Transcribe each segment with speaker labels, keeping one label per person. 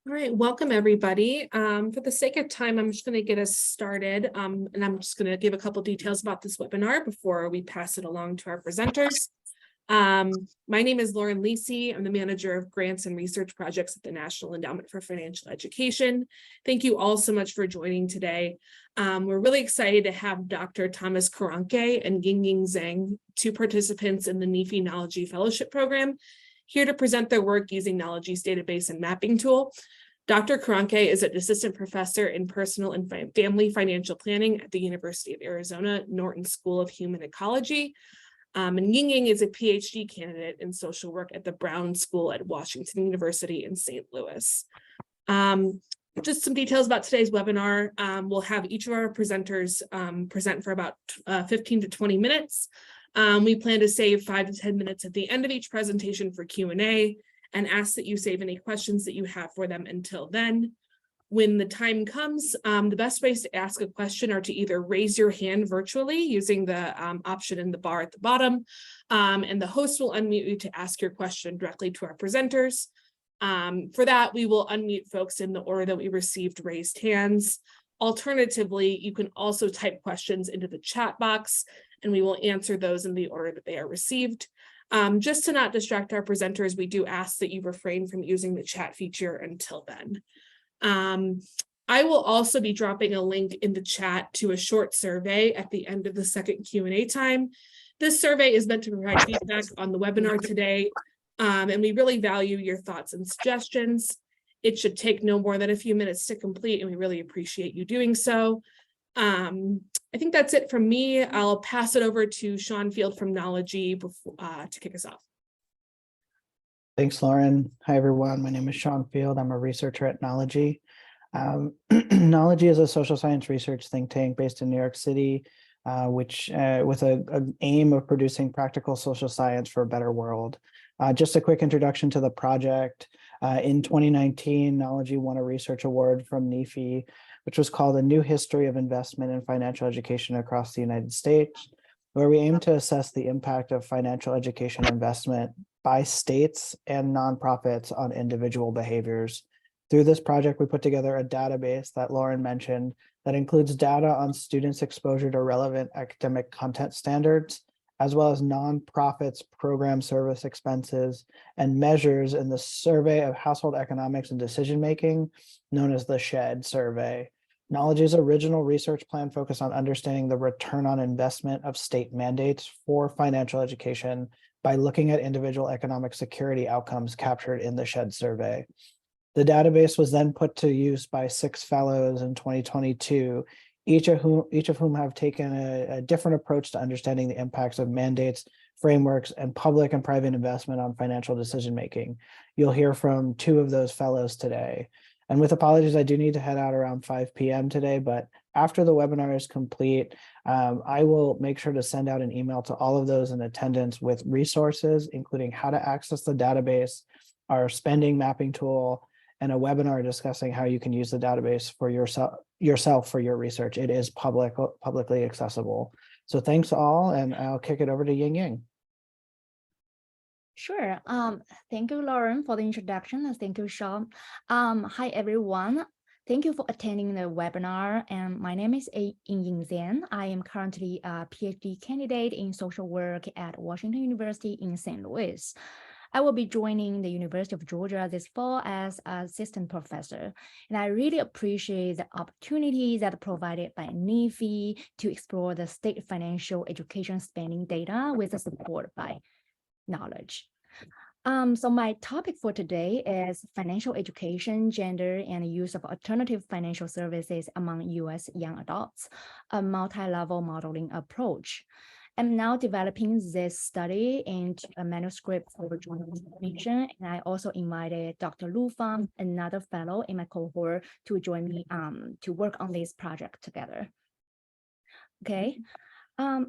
Speaker 1: All right, welcome everybody. For the sake of time, I'm just going to get us started, and I'm just going to give a couple details about this webinar before we pass it along to our presenters. My name is Lauren Lisi. I'm the manager of grants and research projects at the National Endowment for Financial Education. Thank you all so much for joining today. We're really excited to have Dr. Thomas Koranyke and Yingying Zeng, two participants in the NEFE Knology Fellowship Program, here to present their work using Knology's database and mapping tool. Dr. Koranyke is an assistant professor in personal and family financial planning at the University of Arizona Norton School of Human Ecology. And Yingying is a PhD candidate in social work at the Brown School at Washington University in St. Louis. Just some details about today's webinar. We'll have each of our presenters present for about 15 to 20 minutes. We plan to save 5 to 10 minutes at the end of each presentation for Q&A and ask that you save any questions that you have for them until then. When the time comes, the best ways to ask a question are to either raise your hand virtually using the option in the bar at the bottom, and the host will unmute you to ask your question directly to our presenters. For that, we will unmute folks in the order that we received raised hands. Alternatively, you can also type questions into the chat box, and we will answer those in the order that they are received. Just to not distract our presenters, we do ask that you refrain from using the chat feature until then. I will also be dropping a link in the chat to a short survey at the end of the second Q&A time. This survey is meant to provide feedback on the webinar today, and we really value your thoughts and suggestions. It should take no more than a few minutes to complete, and we really appreciate you doing so. I think that's it from me. I'll pass it over to Sean Field from Knology to kick us off.
Speaker 2: Thanks, Lauren. Hi, everyone. My name is Sean Field. I'm a researcher at Knology. Knology is a social science research think tank based in New York City, which with an aim of producing practical social science for a better world. Just a quick introduction to the project. In 2019, Knology won a research award from NEFE, which was called A New History of Investment in Financial Education Across the United States, where we aim to assess the impact of financial education investment by states and nonprofits on individual behaviors. Through this project, we put together a database that Lauren mentioned that includes data on students' exposure to relevant academic content standards, as well as nonprofits' program service expenses and measures in the Survey of Household Economics and Decision-Making, known as the SHED survey. Knology's original research plan focused on understanding the return on investment of state mandates for financial education by looking at individual economic security outcomes captured in the SHED survey. The database was then put to use by 6 fellows in 2022, each of whom have taken a different approach to understanding the impacts of mandates, frameworks, and public and private investment on financial decision-making. You'll hear from 2 of those fellows today. And with apologies, I do need to head out around 5 p.m. today, but after the webinar is complete, I will make sure to send out an email to all of those in attendance with resources, including how to access the database, our spending mapping tool, and a webinar discussing how you can use the database for yourself for your research. It is publicly accessible. So thanks all, and I'll kick it over to Yingying.
Speaker 3: Sure. Thank you, Lauren, for the introduction, and thank you, Sean. Hi, everyone. Thank you for attending the webinar. And my name is Yingying Zeng. I am currently a PhD candidate in social work at Washington University in St. Louis. I will be joining the University of Georgia this fall as assistant professor. And I really appreciate the opportunity that provided by NEFE to explore the state financial education spending data with the support by Knology. So my topic for today is financial education, gender, and use of alternative financial services among U.S. young adults, a multi-level modeling approach. I'm now developing this study into a manuscript for journal publication, and I also invited Dr. Lu Fang, another fellow in my cohort, to join me to work on this project together. Okay, so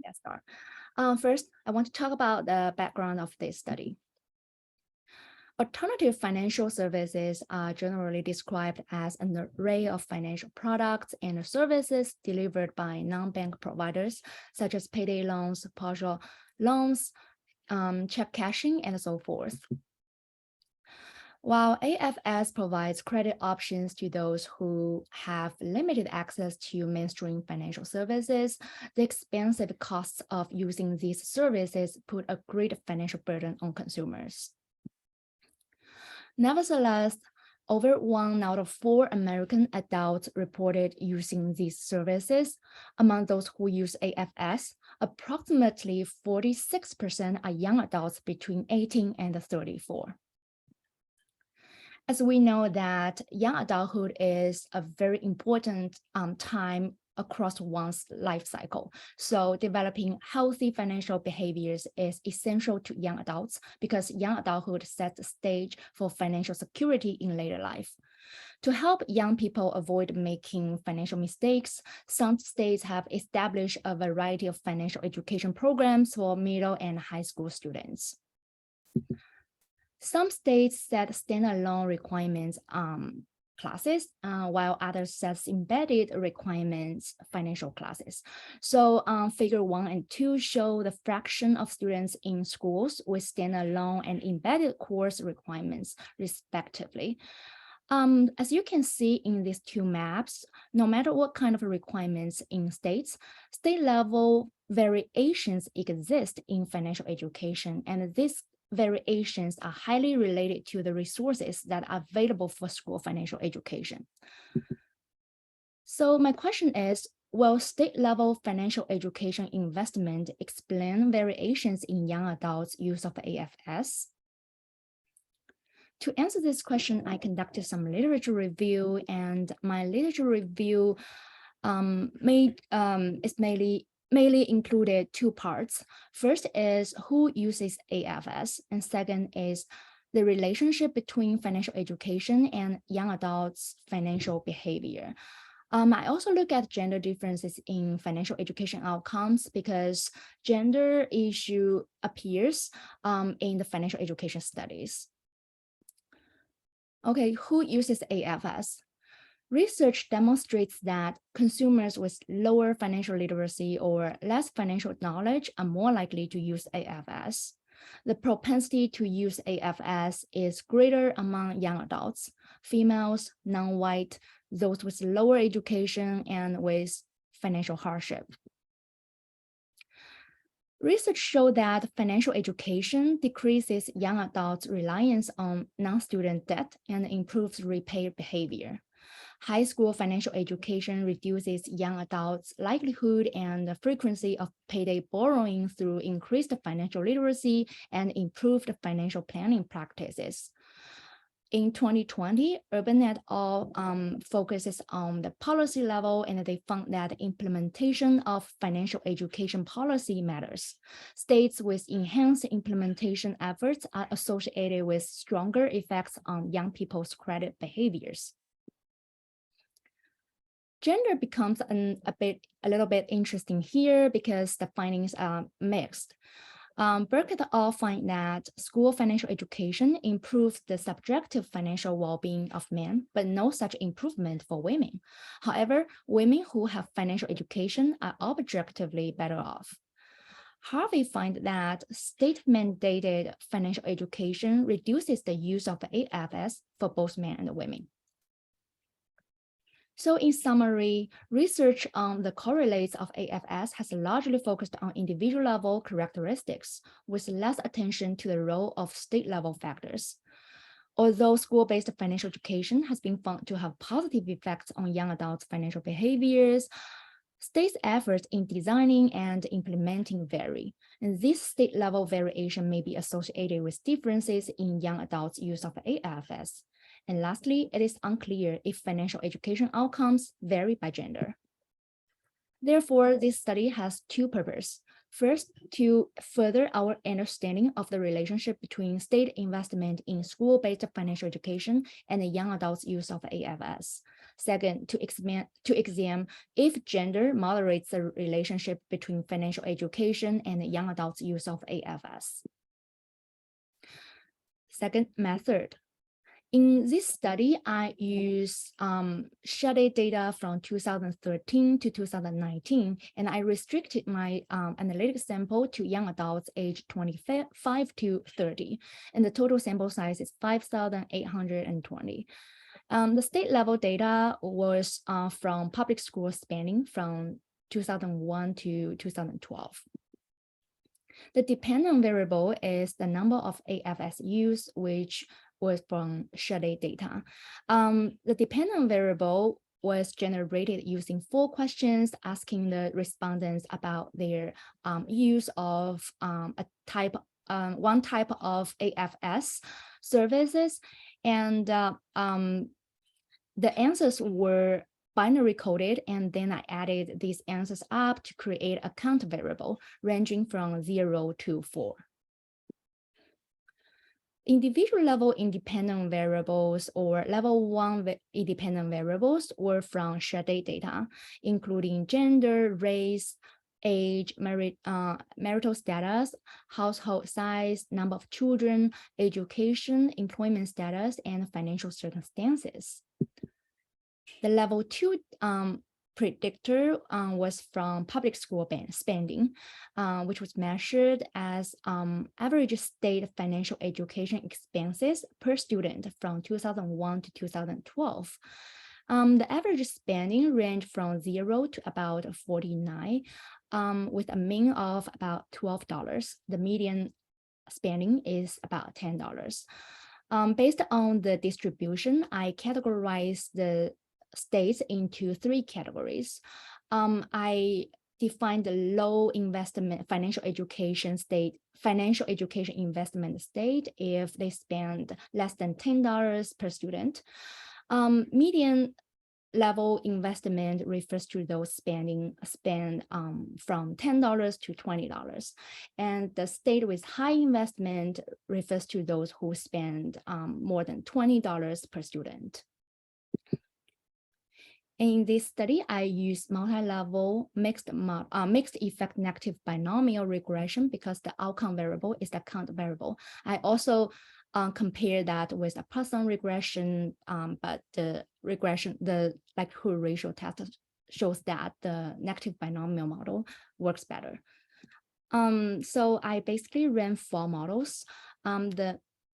Speaker 3: let's start. First, I want to talk about the background of this study. Alternative financial services are generally described as an array of financial products and services delivered by non-bank providers, such as payday loans, partial loans, check cashing, and so forth. While AFS provides credit options to those who have limited access to mainstream financial services, the expensive costs of using these services put a great financial burden on consumers. Nevertheless, over 1 out of 4 American adults reported using these services. Among those who use AFS, approximately 46% are young adults between 18 and 34. As we know that young adulthood is a very important time across one's life cycle. So developing healthy financial behaviors is essential to young adults because young adulthood sets the stage for financial security in later life. To help young people avoid making financial mistakes, some states have established a variety of financial education programs for middle and high school students. Some states set standalone requirements classes, while others set embedded requirements financial classes. So figure 1 and 2 show the fraction of students in schools with standalone and embedded course requirements, respectively. As you can see in these 2 maps, no matter what kind of requirements in states, state level variations exist in financial education, and this variations are highly related to the resources that are available for school financial education. So my question is, will state-level financial education investment explain variations in young adults' use of AFS? To answer this question, I conducted some literature review, and my literature review is mainly included 2 parts. First is who uses AFS, and second is the relationship between financial education and young adults' financial behavior. I also look at gender differences in financial education outcomes because gender issue appears in the financial education studies. Okay, who uses AFS? Research demonstrates that consumers with lower financial literacy or less financial knowledge are more likely to use AFS. The propensity to use AFS is greater among young adults, females, non-white, those with lower education, and with financial hardship. Research showed that financial education decreases young adults' reliance on non-student debt and improves repay behavior. High school financial education reduces young adults' likelihood and the frequency of payday borrowing through increased financial literacy and improved financial planning practices. In 2020, Urban et al. Focuses on the policy level, and they found that implementation of financial education policy matters. States with enhanced implementation efforts are associated with stronger effects on young people's credit behaviors. Gender becomes a little bit interesting here because the findings are mixed. Burke et al. Find that school financial education improves the subjective financial well-being of men, but no such improvement for women. However, women who have financial education are objectively better off. Harvey finds that state-mandated financial education reduces the use of AFS for both men and women. So in summary, research on the correlates of AFS has largely focused on individual level characteristics with less attention to the role of state level factors. Although school-based financial education has been found to have positive effects on young adults' financial behaviors, states' efforts in designing and implementing vary, and this state level variation may be associated with differences in young adults' use of AFS. And lastly, it is unclear if financial education outcomes vary by gender. Therefore, this study has 2 purposes. First, to further our understanding of the relationship between state investment in school-based financial education and the young adults' use of AFS. Second, to examine if gender moderates the relationship between financial education and the young adults' use of AFS. Second method. In this study, I use study data from 2013 to 2019, and I restricted my analytic sample to young adults aged 25 to 30, and the total sample size is 5,820. The state level data was from public school spanning from 2001 to 2012. The dependent variable is the number of AFSUs, which was from study data. The dependent variable was generated using 4 questions asking the respondents about their use of one type of AFS services, and the answers were binary coded, and then I added these answers up to create a count variable ranging from 0 to 4. Individual level independent variables or level 1 independent variables were from study data, including gender, race, age, marital status, household size, number of children, education, employment status, and financial circumstances. The level 2 predictor was from public school spending, which was measured as average state financial education expenses per student from 2001 to 2012. The average spending ranged from 0 to about 49, with a mean of about $12. The median spending is about $10. Based on the distribution, I categorized the states into 3 categories. I defined the low investment financial education investment state if they spend less than $10 per student. Median level investment refers to those spend from $10 to $20. And the state with high investment refers to those who spend more than $20 per student. In this study, I used multi-level mixed effect negative binomial regression because the outcome variable is the count variable. I also compare that with a Poisson regression, but the likelihood ratio test shows that the negative binomial model works better. So I basically ran 4 models.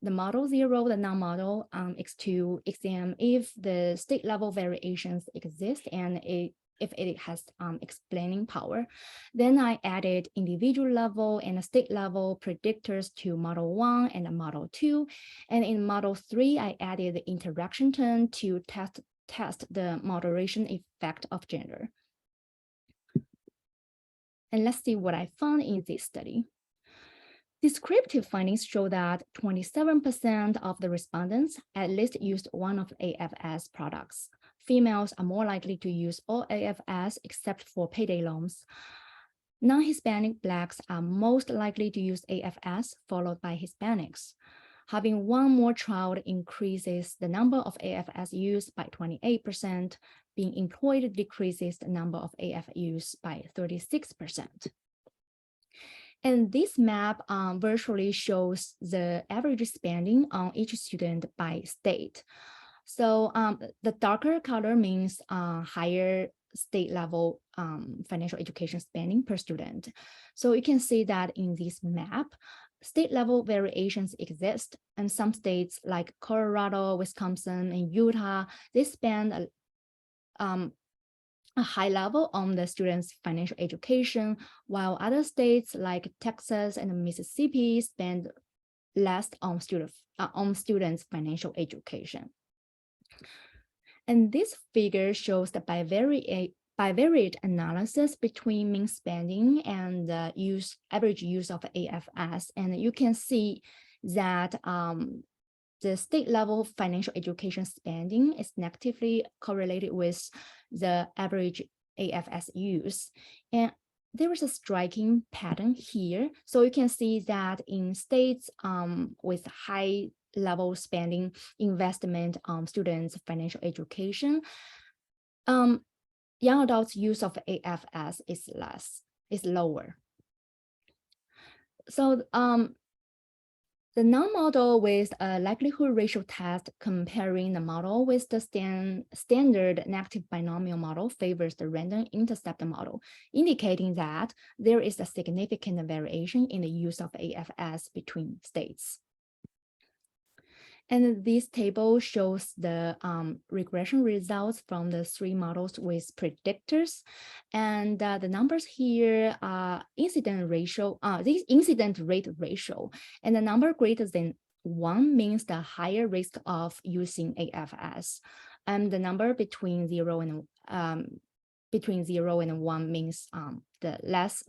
Speaker 3: The model 0, the non-model, is to examine if the state level variations exist and if it has explaining power. Then I added individual level and state level predictors to model 1 and model 2. And in model 3, I added the interaction term to test the moderation effect of gender. And let's see what I found in this study. Descriptive findings show that 27% of the respondents at least used one of AFS products. Females are more likely to use all AFS except for payday loans. Non-Hispanic Blacks are most likely to use AFS, followed by Hispanics. Having one more child increases the number of AFS used by 28%. Being employed decreases the number of AFS used by 36%. And this map virtually shows the average spending on each student by state. So the darker color means higher state level financial education spending per student. So you can see that in this map, state level variations exist, and some states like Colorado, Wisconsin, and Utah, they spend a high level on the students' financial education, while other states like Texas and Mississippi spend less on students' financial education. And this figure shows the bivariate analysis between mean spending and the average use of AFS, and you can see that the state level financial education spending is negatively correlated with the average AFS use. And there is a striking pattern here. So you can see that in states with high level spending investment on students' financial education, young adults' use of AFS is lower. So The non-model with a likelihood ratio test comparing the model with the standard negative binomial model favors the random intercept model, indicating that there is a significant variation in the use of AFS between states. And this table shows the regression results from the 3 models with predictors. And the numbers here are incident rate ratio. And the number greater than 1 means the higher risk of using AFS. And the number between 0 and 1 means the less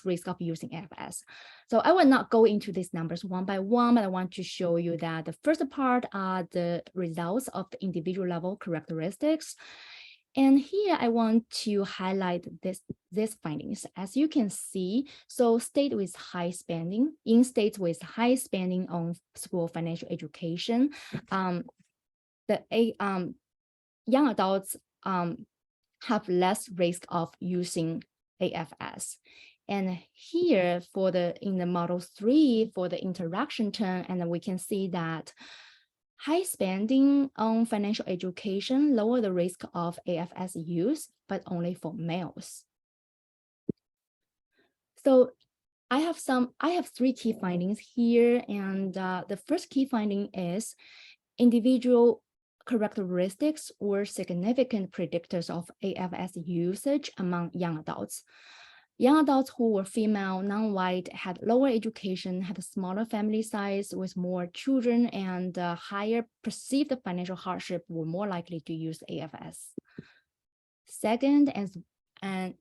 Speaker 3: risk of using AFS. So I will not go into these numbers one by one, but I want to show you that the first part are the results of the individual level characteristics. And here I want to highlight these findings. As you can see, so states with high spending on school financial education, young adults have less risk of using AFS. And here in the model 3 for the interaction term, and we can see that high spending on financial education lower the risk of AFS use, but only for males. So I have 3 key findings here, and the first key finding is individual characteristics were significant predictors of AFS usage among young adults. Young adults who were female, non-white, had lower education, had a smaller family size with more children, and higher perceived financial hardship were more likely to use AFS. Second, and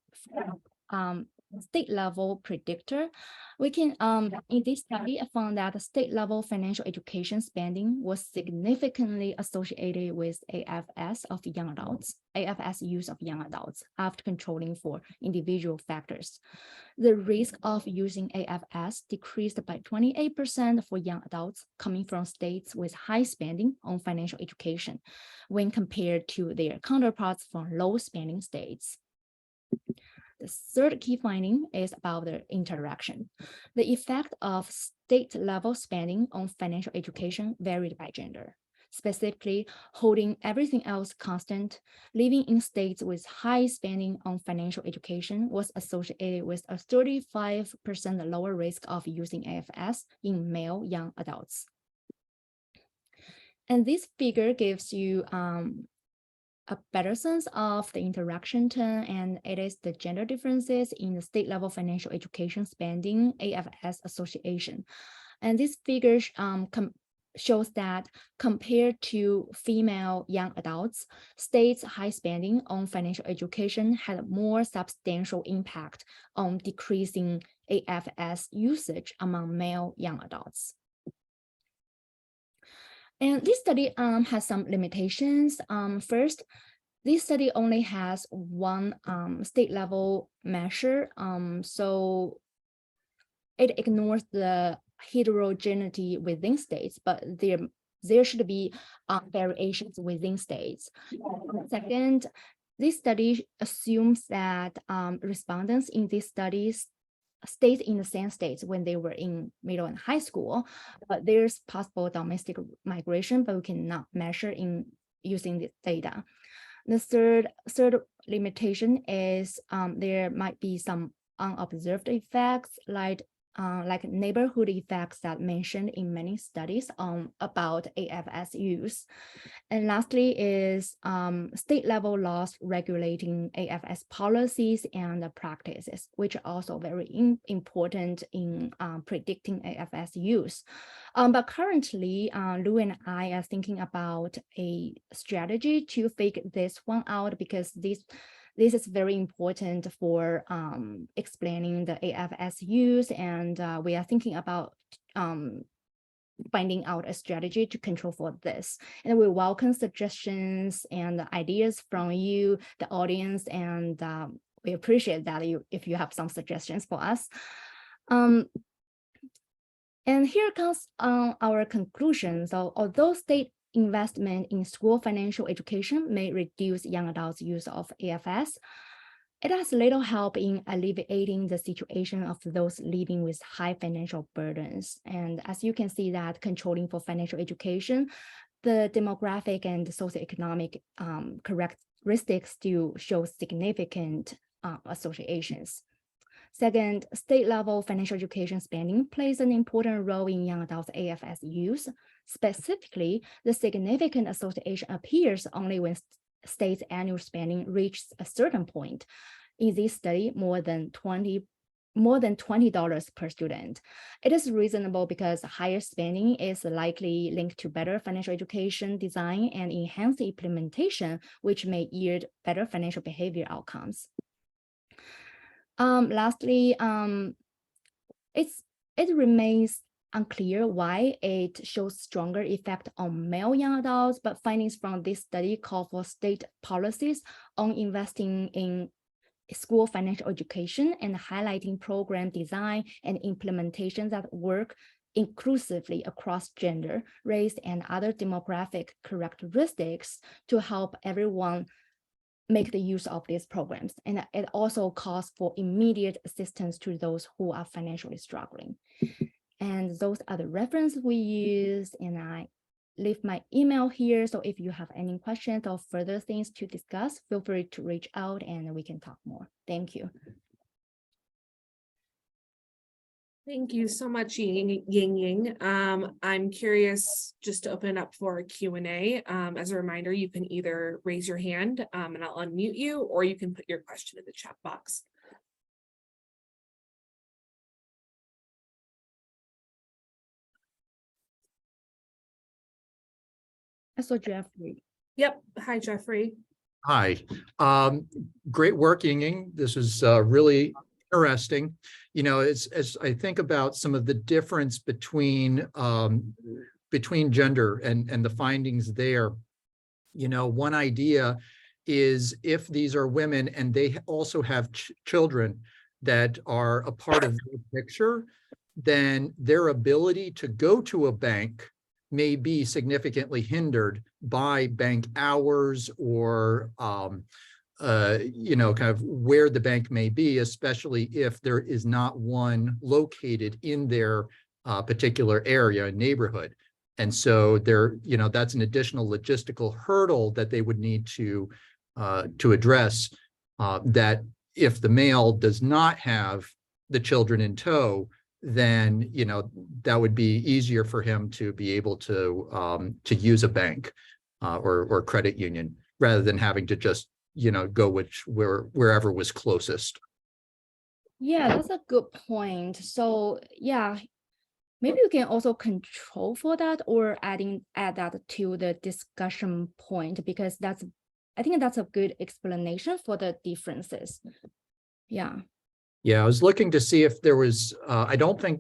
Speaker 3: state level predictor, we can in this study I found that the state level financial education spending was significantly associated with AFS use of young adults after controlling for individual factors. The risk of using AFS decreased by 28% for young adults coming from states with high spending on financial education when compared to their counterparts from low spending states. The third key finding is about the interaction. The effect of state-level spending on financial education varied by gender. Specifically, holding everything else constant, living in states with high spending on financial education was associated with a 35% lower risk of using AFS in male young adults. And this figure gives you a better sense of the interaction term, and it is the gender differences in the state level financial education spending AFS association. And this figure shows that compared to female young adults, states' high spending on financial education had a more substantial impact on decreasing AFS usage among male young adults. And this study has some limitations. First, this study only has one state level measure, so it ignores the heterogeneity within states, but there should be variations within states. Second, this study assumes that respondents in these studies stayed in the same states when they were in middle and high school, but there's possible domestic migration, but we cannot measure in using this data. The third limitation is there might be some unobserved effects like neighborhood effects that mentioned in many studies about AFS use. And lastly is state level laws regulating AFS policies and practices, which are also very important in predicting AFS use. But currently, Lou and I are thinking about a strategy to figure this one out, because this is very important for explaining the AFS use, and we are thinking about finding out a strategy to control for this. And we welcome suggestions and ideas from you, the audience, and we appreciate that if you have some suggestions for us. And here comes our conclusion. So although state investment in school financial education may reduce young adults' use of AFS, It has little help in alleviating the situation of those living with high financial burdens. And as you can see that controlling for financial education, the demographic and socioeconomic characteristics still show significant associations. Second, state-level financial education spending plays an important role in young adults AFS use. Specifically, the significant association appears only when state's annual spending reaches a certain point. In this study, more than $20 per student. It is reasonable because higher spending is likely linked to better financial education design and enhanced implementation, which may yield better financial behavior outcomes. Lastly, it remains unclear why it shows stronger effect on male young adults, but findings from this study call for state policies on investing in school financial education and highlighting program design and implementation that work inclusively across gender, race, and other demographic characteristics to help everyone make the use of these programs. And it also calls for immediate assistance to those who are financially struggling. And those are the references we use, and I leave my email here. So if you have any questions or further things to discuss, feel free to reach out and we can talk more. Thank you.
Speaker 1: Thank you so much, Yingying. I'm curious just to open up for a Q&A. As a reminder, you can either raise your hand and I'll unmute you, or you can put your question in the chat box.
Speaker 3: I saw Jeffrey.
Speaker 1: Yep. Hi, Jeffrey.
Speaker 4: Hi. Great work, Yingying. This is really interesting. You know, as I think about some of the difference between gender and the findings there, you know, one idea is if these are women and they also have children that are a part of the picture, then their ability to go to a bank may be significantly hindered by bank hours or, you know, kind of where the bank may be, especially if there is not one located in their particular area, neighborhood. And so there, you know, that's an additional logistical hurdle that they would need to address, that if the male does not have the children in tow, then, you know, that would be easier for him to be able to use a bank or credit union rather than having to just, you know, go wherever was closest.
Speaker 3: Yeah, that's a good point. So yeah, maybe you can also control for that or add that to the discussion point, because I think that's a good explanation for the differences. Yeah.
Speaker 4: Yeah, I was looking to see if there was, I don't think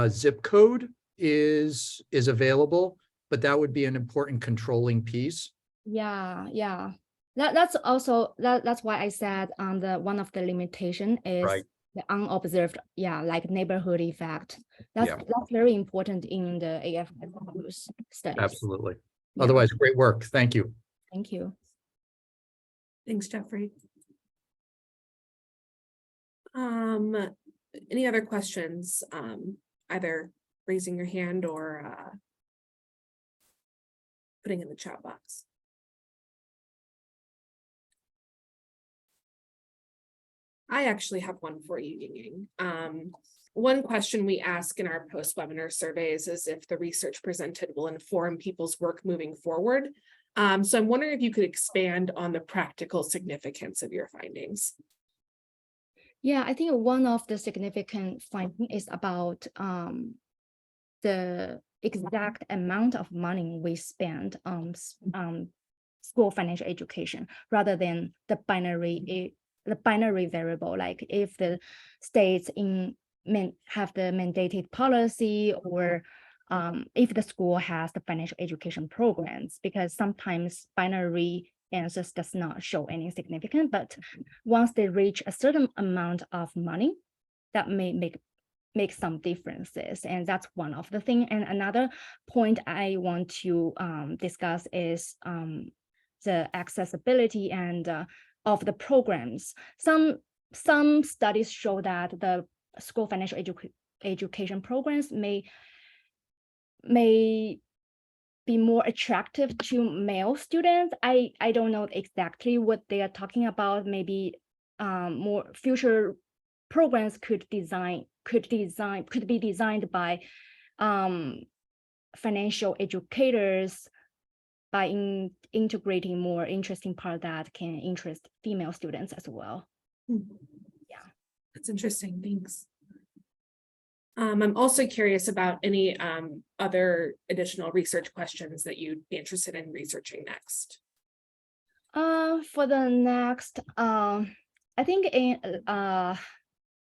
Speaker 4: zip code is available, but that would be an important controlling piece.
Speaker 3: Yeah. That's also, that's why I said one of the limitation is
Speaker 4: Right.
Speaker 3: the unobserved, like neighborhood effect. That's very important in the AFS studies.
Speaker 4: Absolutely.
Speaker 3: Yeah.
Speaker 4: Otherwise, great work. Thank you.
Speaker 3: Thank you.
Speaker 1: Thanks, Jeffrey. Any other questions? Either raising your hand or putting in the chat box. I actually have one for you, Yingying. One question we ask in our post-webinar surveys is if the research presented will inform people's work moving forward. So I'm wondering if you could expand on the practical significance of your findings.
Speaker 3: Yeah, I think one of the significant findings is about the exact amount of money we spend on school financial education rather than the binary variable, like if the states have the mandated policy or if the school has the financial education programs, because sometimes binary answers does not show any significance, but once they reach a certain amount of money, that may make some differences, and that's one of the things. And another point I want to discuss is the accessibility and of the programs. Some studies show that the school financial education programs may be more attractive to male students. I don't know exactly what they are talking about. Maybe more future programs could be designed by financial educators by integrating more interesting part that can interest female students as well. Yeah,
Speaker 1: that's interesting. Thanks. I'm also curious about any other additional research questions that you'd be interested in researching next.
Speaker 3: For the next, I think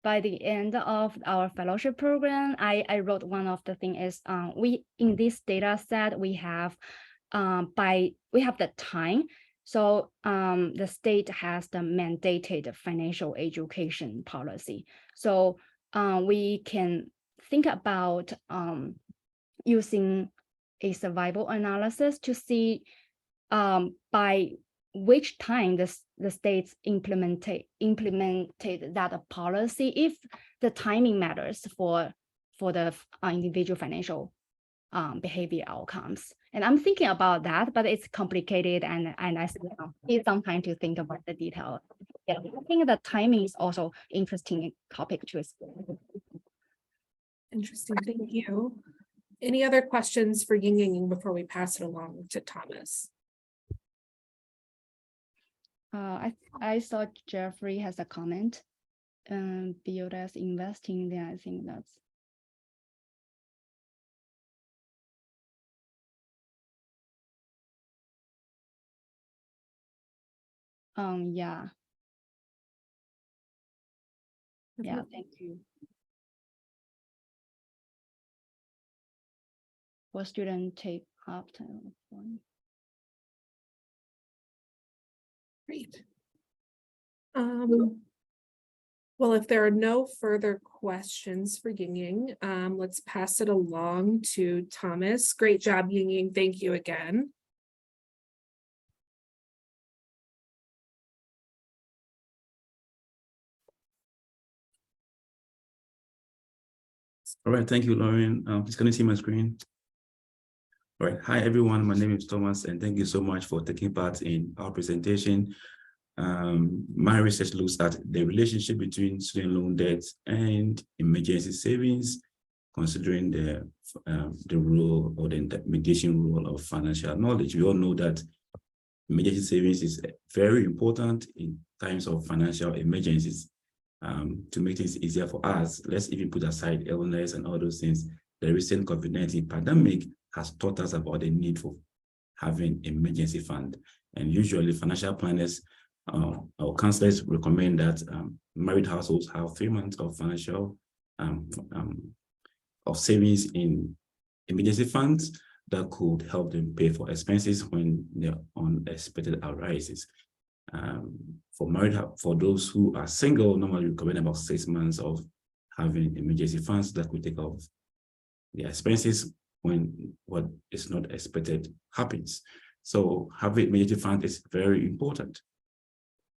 Speaker 3: by the end of our fellowship program, I wrote one of the thing is we in this data set we have the time. So the state has the mandated financial education policy. So we can think about using a survival analysis to see by which time the states implemented that policy, if the timing matters for the individual financial behavior outcomes. And I'm thinking about that, but it's complicated, and I still need some time to think about the detail. Yeah, I think the timing is also interesting topic to explore.
Speaker 1: Interesting, thank you. Any other questions for Yingying before we pass it along to Thomas?
Speaker 3: I saw Jeffrey has a comment. Build as investing, then I think that's. Yeah. Yeah, thank you. For student take up time.
Speaker 1: Great. Well, if there are no further questions for Yingying, let's pass it along to Thomas. Great job, Yingying. Thank you again.
Speaker 5: All right, thank you, Lauren. Please can you see my screen? All right, hi everyone, my name is Thomas, and thank you so much for taking part in our presentation. My research looks at the relationship between student loan debt and emergency savings, considering the role or the mediation role of financial knowledge. We all know that emergency savings is very important in times of financial emergencies. To make things easier for us, let's even put aside illness and all those things. The recent COVID-19 pandemic has taught us about the need for having emergency fund. And usually financial planners or counselors recommend that married households have 3 months of financial of savings in emergency funds that could help them pay for expenses when the unexpected arises. For those who are single, normally recommend about 6 months of having emergency funds that could take off the expenses when what is not expected happens. So having emergency fund is very important.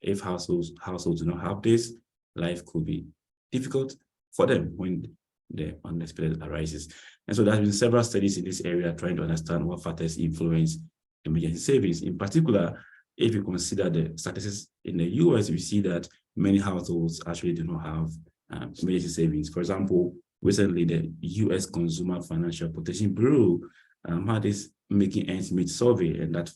Speaker 5: If households do not have this, life could be difficult for them when the unexpected arises. And so there have been several studies in this area trying to understand what factors influence emergency savings. In particular, if you consider the statistics in the US, we see that many households actually do not have emergency savings. For example, recently the US Consumer Financial Protection Bureau had this Making Ends Meet survey, and that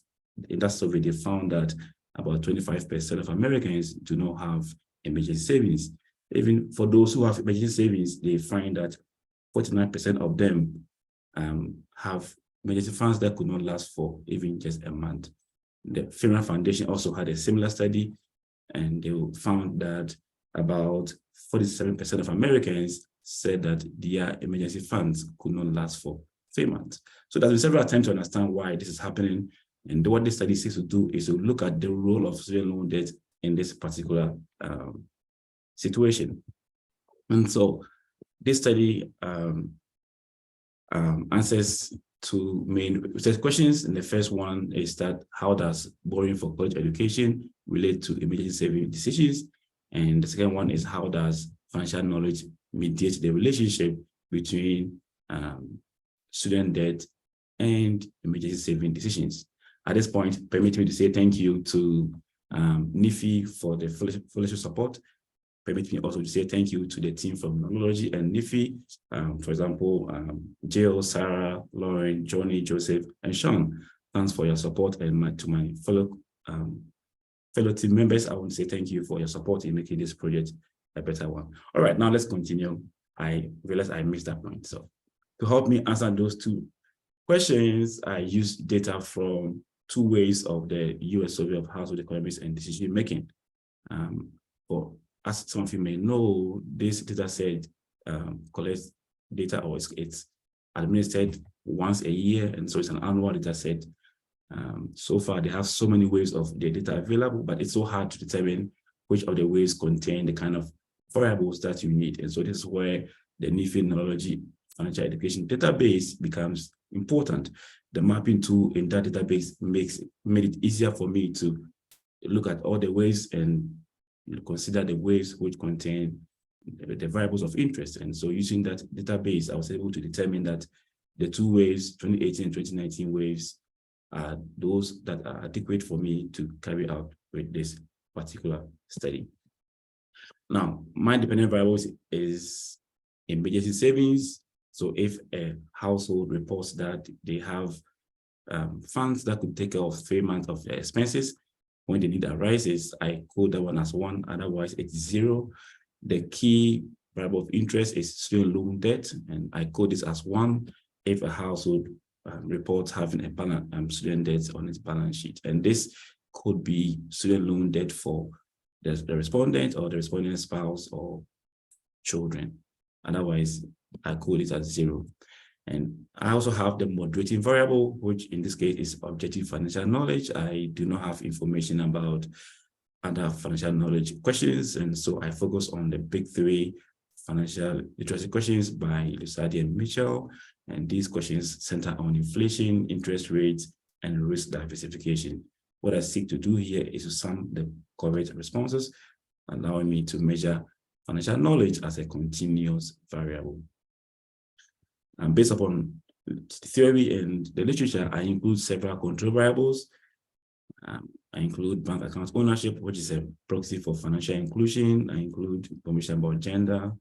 Speaker 5: in that survey they found that about 25% of Americans do not have emergency savings. Even for those who have emergency savings, they find that 49% of them have emergency funds that could not last for even just a month. The FINRA Foundation also had a similar study, and they found that about 47% of Americans said that their emergency funds could not last for 3 months. So there's been several attempts to understand why this is happening. And what this study seeks to do is to look at the role of student loan debt in this particular situation. And so this study answers two main research questions. And the first one is that how does borrowing for college education relate to emergency saving decisions? And the second one is how does financial knowledge mediate the relationship between student debt and emergency saving decisions? At this point, permit me to say thank you to NEFE for the fellowship support. Permit me also to say thank you to the team from Knology and NEFE, for example, Jill, Sarah, Lauren, Johnny, Joseph, and Sean. Thanks for your support, and to my fellow team members, I want to say thank you for your support in making this project a better one. All right, now let's continue. I realized I missed that point. So to help me answer those two questions, I used data from two ways of the US Survey of Household Economics and Decision Making. As some of you may know, this data set collects data, or it's administered once a year, and so it's an annual data set. So far, they have so many ways of the data available, but it's so hard to determine which of the ways contain the kind of variables that you need. And so this is where the NEFE Knology Financial Education Database becomes important. The mapping tool in that database made it easier for me to look at all the ways and consider the ways which contain the variables of interest. And so using that database, I was able to determine that the two waves, 2018 and 2019 waves, are those that are adequate for me to carry out with this particular study. Now, my dependent variables is emergency savings. So if a household reports that they have funds that could take care of 3 months of their expenses, when the need arises, I code that one as 1, otherwise it's 0. The key variable of interest is student loan debt, and I code this as 1 if a household reports having a student debt on its balance sheet. And this could be student loan debt for the respondent or the respondent's spouse or children. Otherwise, I code it as 0. And I also have the moderating variable, which in this case is objective financial knowledge. I do not have information about other financial knowledge questions. And so I focus on the big 3 financial literacy questions by Lusardi and Mitchell. And these questions center on inflation, interest rates, and risk diversification. What I seek to do here is to sum the correct responses, allowing me to measure financial knowledge as a continuous variable. And based upon the theory and the literature, I include several control variables. I include bank account ownership, which is a proxy for financial inclusion. I include information about gender,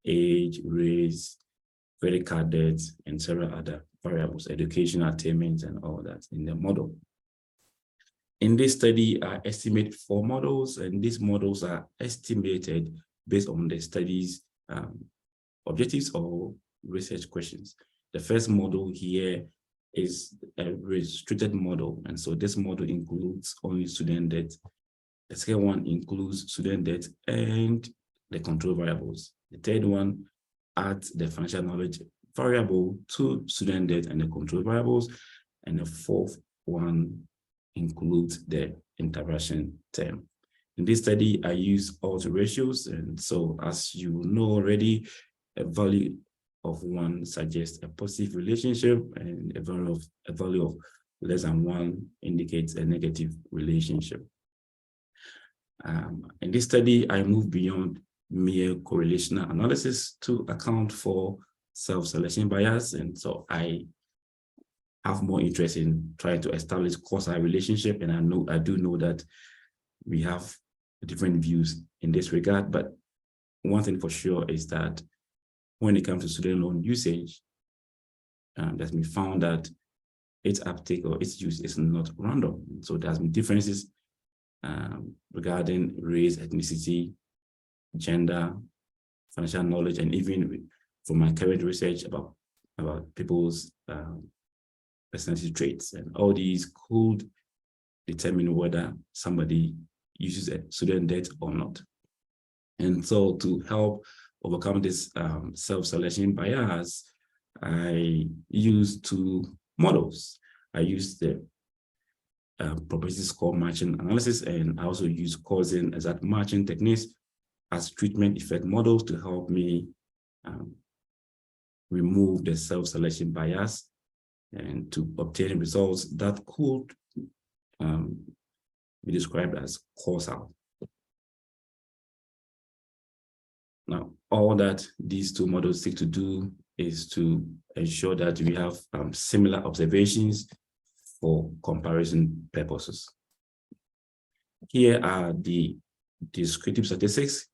Speaker 5: age, race, credit card debt, and several other variables, educational attainment, and all that in the model. In this study, I estimate 4 models, and these models are estimated based on the study's objectives or research questions. The first model here is a restricted model, and so this model includes only student debt. The second one includes student debt and the control variables. The third one adds the financial knowledge variable to student debt and the control variables, and the fourth one includes the interaction term. In this study, I use odds ratios, and so as you know already, a value of 1 suggests a positive relationship, and a value of less than 1 indicates a negative relationship. In this study, I move beyond mere correlational analysis to account for self-selection bias, and so I have more interest in trying to establish causal relationship, and I do know that we have different views in this regard, but one thing for sure is that when it comes to student loan usage, that's been found that its uptake or its use is not random. So there's been differences regarding race, ethnicity, gender, financial knowledge, and even from my current research about people's personality traits. And all these could determine whether somebody uses a student debt or not. And so to help overcome this self-selection bias, I use 2 models. I use the propensity score matching analysis, and I also use causing exact matching techniques as treatment effect models to help me remove the self-selection bias and to obtain results that could be described as causal. Now, all that these two models seek to do is to ensure that we have similar observations for comparison purposes. Here are the descriptive statistics,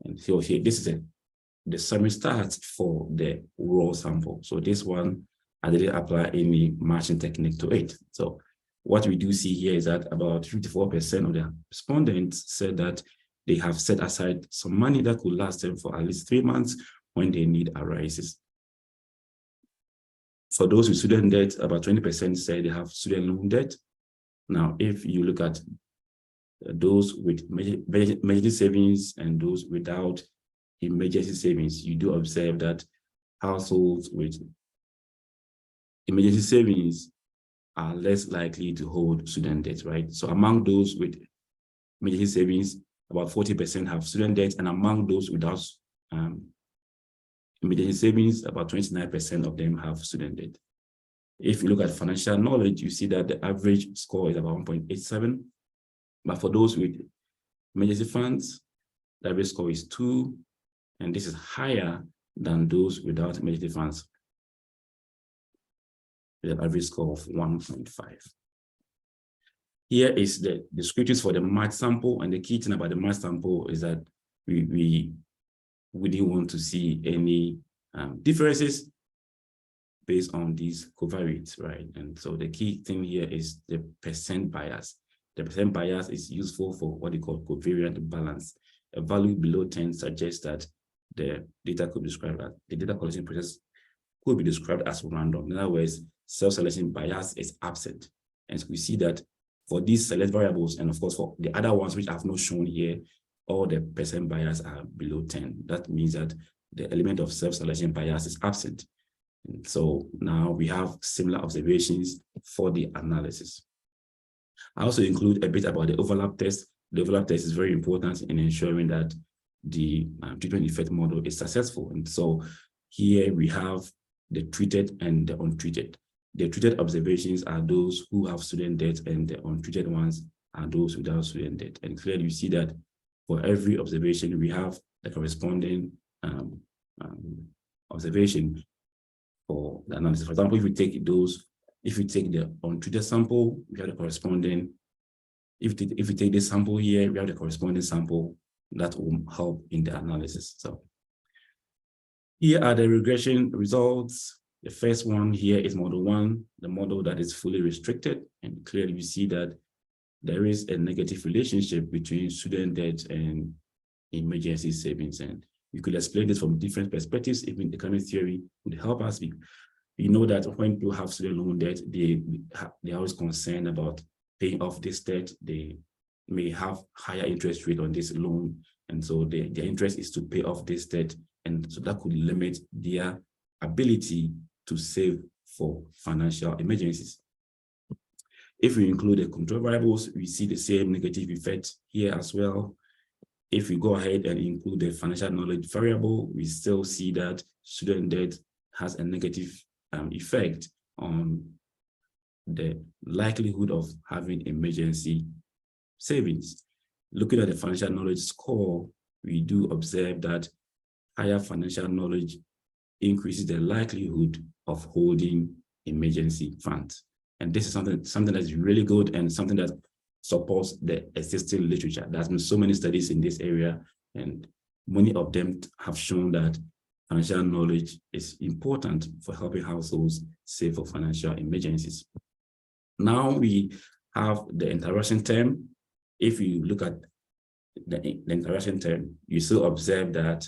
Speaker 5: and so here this is the summary stats for the raw sample. So this one, I didn't apply any matching technique to it. So what we do see here is that about 54% of the respondents said that they have set aside some money that could last them for at least 3 months when their need arises. For those with student debt, about 20% say they have student loan debt. Now, if you look at those with emergency savings and those without emergency savings, you do observe that households with emergency savings are less likely to hold student debt, right? So among those with emergency savings, about 40% have student debt, and among those without emergency savings, about 29% of them have student debt. If you look at financial knowledge, you see that the average score is about 1.87. But for those with emergency funds, the average score is 2, and this is higher than those without emergency funds, with an average score of 1.5. Here is the descriptors for the match sample, and the key thing about the match sample is that we didn't want to see any differences based on these covariates, right? And so the key thing here is the percent bias. The percent bias is useful for what they call covariant balance. A value below 10 suggests that the data could be described as, the data collection process could be described as random. In other words, self-selection bias is absent. And so we see that for these select variables, and of course for the other ones which I have not shown here, all the percent bias are below 10. That means that the element of self-selection bias is absent. And so now we have similar observations for the analysis. I also include a bit about the overlap test. The overlap test is very important in ensuring that the treatment effect model is successful. And so here we have the treated and the untreated. The treated observations are those who have student debt, and the untreated ones are those without student debt. And clearly you see that for every observation, we have the corresponding observation for the analysis. For example, if you take the untreated sample, we have the corresponding, if you take this sample here, we have the corresponding sample that will help in the analysis. So here are the regression results. The first one here is model 1, the model that is fully restricted. And clearly we see that there is a negative relationship between student debt and emergency savings. And you could explain this from different perspectives. Even economic theory would help us. We know that when people have student loan debt, they're always concerned about paying off this debt. They may have higher interest rate on this loan. And so their interest is to pay off this debt. And so that could limit their ability to save for financial emergencies. If we include the control variables, we see the same negative effect here as well. If we go ahead and include the financial knowledge variable, we still see that student debt has a negative effect on the likelihood of having emergency savings. Looking at the financial knowledge score, we do observe that higher financial knowledge increases the likelihood of holding emergency funds. And this is something that's really good and something that supports the existing literature. There's been so many studies in this area, and many of them have shown that financial knowledge is important for helping households save for financial emergencies. Now we have the interaction term. If you look at the interaction term, you still observe that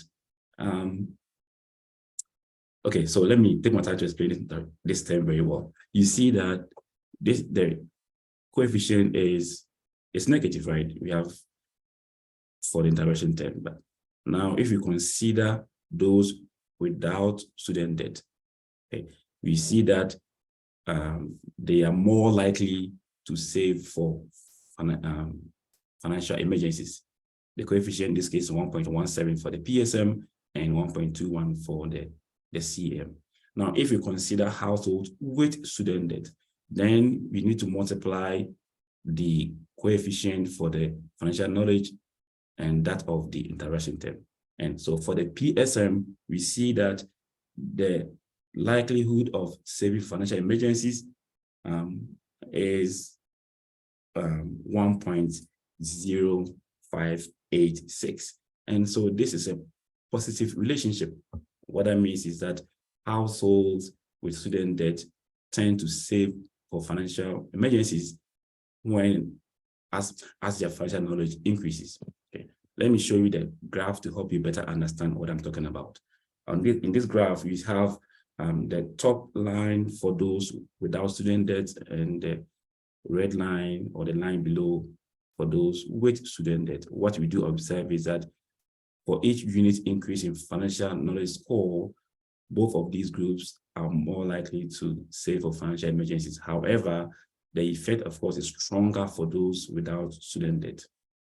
Speaker 5: okay, so let me take my time to explain this term very well. You see that the coefficient is negative, right? We have for the interaction term. But now if you consider those without student debt, okay, we see that they are more likely to save for financial emergencies. The coefficient in this case is 1.17 for the PSM and 1.21 for the CM. Now, if we consider households with student debt, then we need to multiply the coefficient for the financial knowledge and that of the interaction term. And so for the PSM, we see that the likelihood of saving financial emergencies is 1.0586. And so this is a positive relationship. What that means is that households with student debt tend to save for financial emergencies when as their financial knowledge increases. Okay, let me show you the graph to help you better understand what I'm talking about. In this graph, we have the top line for those without student debt and the red line or the line below for those with student debt. What we do observe is that for each unit increase in financial knowledge score, both of these groups are more likely to save for financial emergencies. However, the effect, of course, is stronger for those without student debt.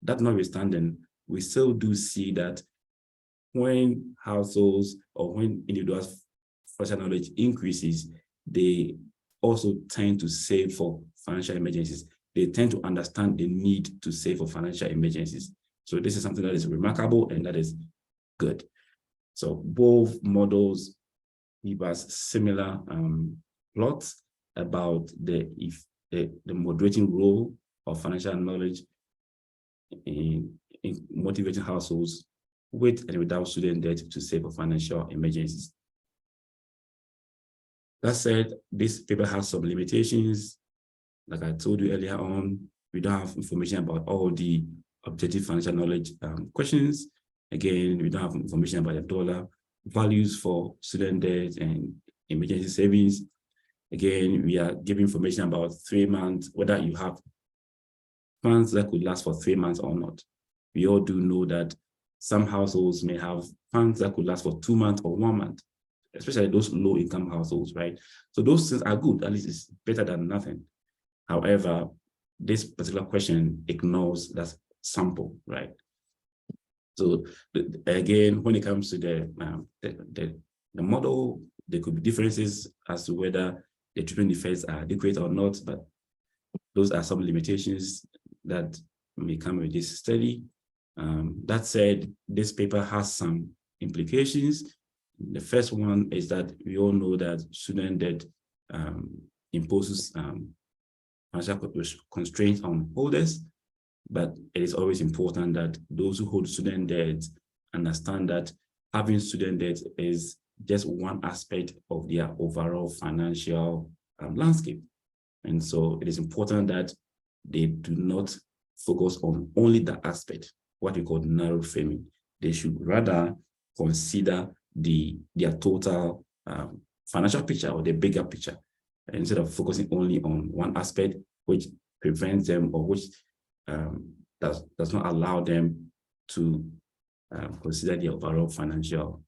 Speaker 5: That notwithstanding, we still do see that when households or when individuals' financial knowledge increases, they also tend to save for financial emergencies. They tend to understand the need to save for financial emergencies. So this is something that is remarkable and that is good. So both models give us similar plots about the moderating role of financial knowledge in motivating households with and without student debt to save for financial emergencies. That said, this paper has some limitations. Like I told you earlier on, we don't have information about all the objective financial knowledge questions. Again, we don't have information about the dollar values for student debt and emergency savings. Again, we are giving information about 3 months, whether you have funds that could last for 3 months or not. We all do know that some households may have funds that could last for 2 months or 1 month, especially those low-income households, right? So those things are good, at least it's better than nothing. However, this particular question ignores that sample, right? So again, when it comes to the model, there could be differences as to whether the treatment effects are adequate or not, but those are some limitations that may come with this study. That said, this paper has some implications. The first one is that we all know that student debt imposes financial constraints on holders, but it is always important that those who hold student debt understand that having student debt is just one aspect of their overall financial landscape. And so it is important that they do not focus on only that aspect, what we call narrow framing. They should rather consider their total financial picture or the bigger picture, instead of focusing only on one aspect, which prevents them or which does not allow them to consider their overall financial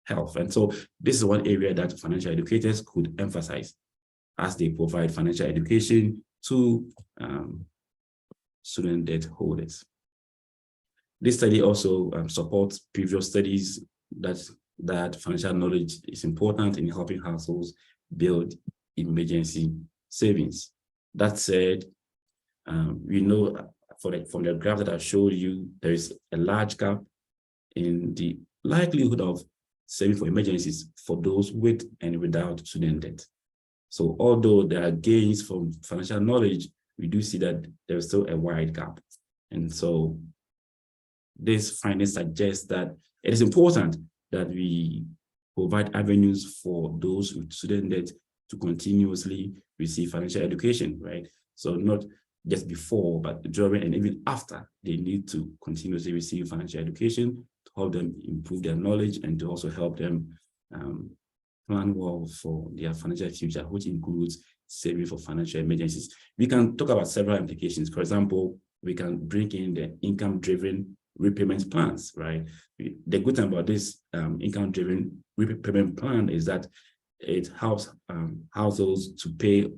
Speaker 5: health. And so this is one area that financial educators could emphasize as they provide financial education to student debt holders. This study also supports previous studies that financial knowledge is important in helping households build emergency savings. That said, we know from the graph that I showed you, there is a large gap in the likelihood of saving for emergencies for those with and without student debt. So although there are gains from financial knowledge, we do see that there is still a wide gap. And so this finding suggests that it is important that we provide avenues for those with student debt to continuously receive financial education, right? So not just before, but during and even after, they need to continuously receive financial education to help them improve their knowledge and to also help them plan well for their financial future, which includes saving for financial emergencies. We can talk about several implications. For example, we can bring in the income-driven repayment plans, right? The good thing about this income-driven repayment plan is that it helps households to pay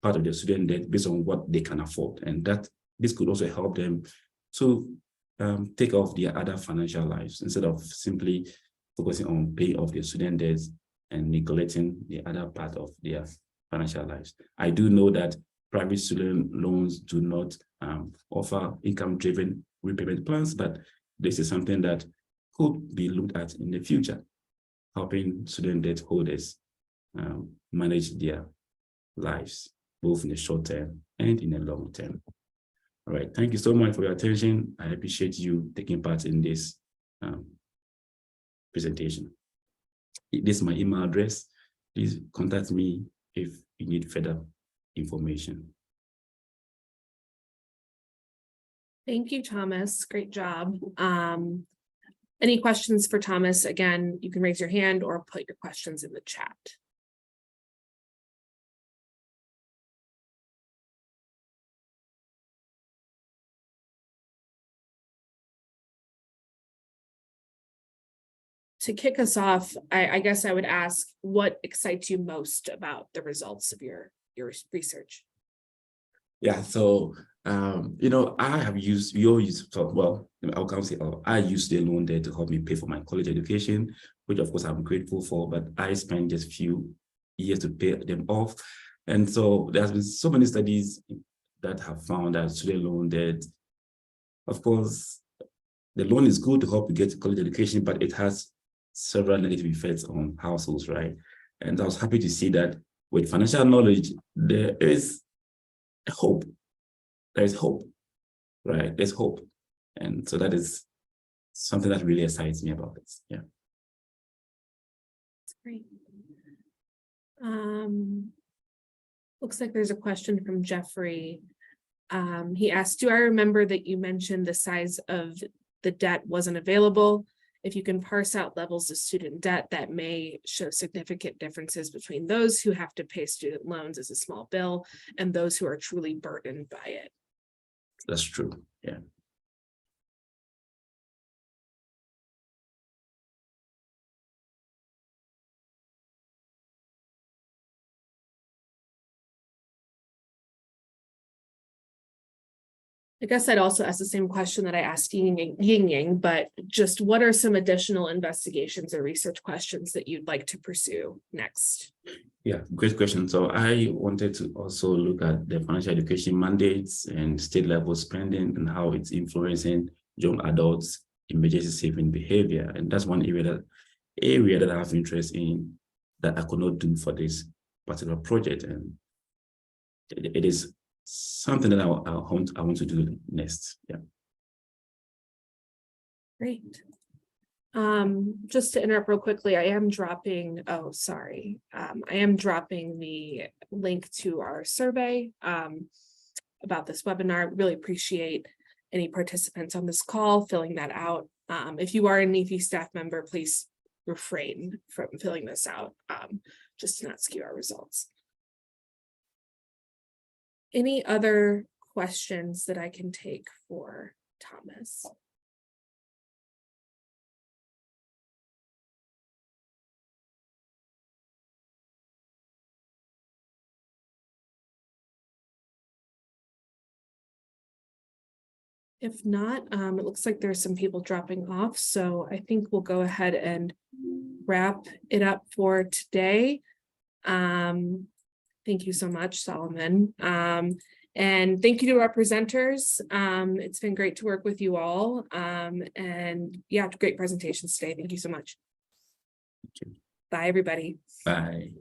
Speaker 5: part of their student debt based on what they can afford, and that this could also help them to take off their other financial lives instead of simply focusing on paying off their student debts and neglecting the other part of their financial lives. I do know that private student loans do not offer income-driven repayment plans, but this is something that could be looked at in the future, helping student debt holders manage their lives, both in the short term and in the long term. All right, thank you so much for your attention. I appreciate you taking part in this presentation. This is my email address. Please contact me if you need further information.
Speaker 1: Thank you, Thomas. Great job. Any questions for Thomas? Again, you can raise your hand or put your questions in the chat. To kick us off, I guess I would ask, what excites you most about the results of your research?
Speaker 5: Yeah, so I have used, I used the loan there to help me pay for my college education, which of course I'm grateful for, but I spent just few years to pay them off. And so there's been so many studies that have found that student loan debt, of course, the loan is good to help you get college education, but it has several negative effects on households, right? And I was happy to see that with financial knowledge, there is hope. There is hope, right? There's hope. And so that is something that really excites me about this. Yeah.
Speaker 1: That's great. Looks like there's a question from Jeffrey. He asked, do I remember that you mentioned the size of the debt wasn't available? If you can parse out levels of student debt, that may show significant differences between those who have to pay student loans as a small bill and those who are truly burdened by it.
Speaker 5: That's true. Yeah.
Speaker 1: I guess I'd also ask the same question that I asked Yingying, but just what are some additional investigations or research questions that you'd like to pursue next?
Speaker 5: Yeah, great question. So I wanted to also look at the financial education mandates and state level spending and how it's influencing young adults' emergency saving behavior. And that's one area that I have interest in that I could not do for this particular project. And it is something that I want to do next. Yeah.
Speaker 1: Great. Just to interrupt real quickly, I am dropping, I am dropping the link to our survey about this webinar. Really appreciate any participants on this call filling that out. If you are a NEFE staff member, please refrain from filling this out, just to not skew our results. Any other questions that I can take for Thomas? If not, it looks like there's some people dropping off, so I think we'll go ahead and wrap it up for today. Thank you so much, Solomon. And thank you to our presenters. It's been great to work with you all. And yeah, great presentations today. Thank you so much.
Speaker 5: Thank you.
Speaker 1: Bye, everybody.
Speaker 5: Bye.